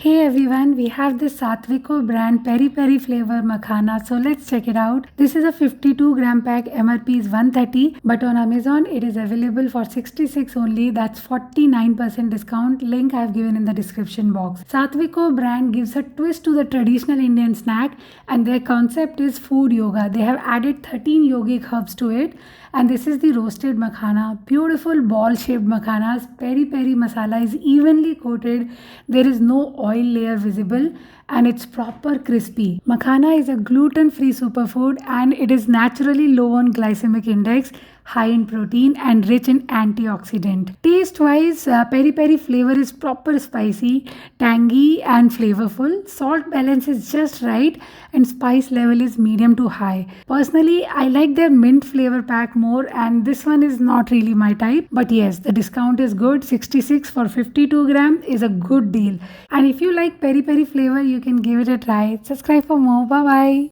Hey everyone, we have this Sattviko brand Peri Peri Flavour Makhana, so let's check it out. This is a 52 gram pack, MRP is 130, but on Amazon it is available for 66 only. That's 49% discount. Link I have given in the description box. Sattviko brand gives a twist to the traditional Indian snack, and their concept is food yoga. They have added 13 yogic herbs to it, and this is the roasted makhana. Beautiful ball shaped makhanas. Peri peri masala is evenly coated. There is no oil layer visible, and it's proper crispy. Makhana is a gluten-free superfood, and it is naturally low on glycemic index, high in protein, and rich in antioxidant. Taste-wise, peri peri flavor is proper spicy, tangy, and flavorful. Salt balance is just right, and spice level is medium to high. Personally, I like their mint flavor pack more, and this one is not really my type. But yes, the discount is good. 66 for 52 gram is a good deal. And if you like peri peri flavor, you can give it a try. Subscribe for more. Bye bye.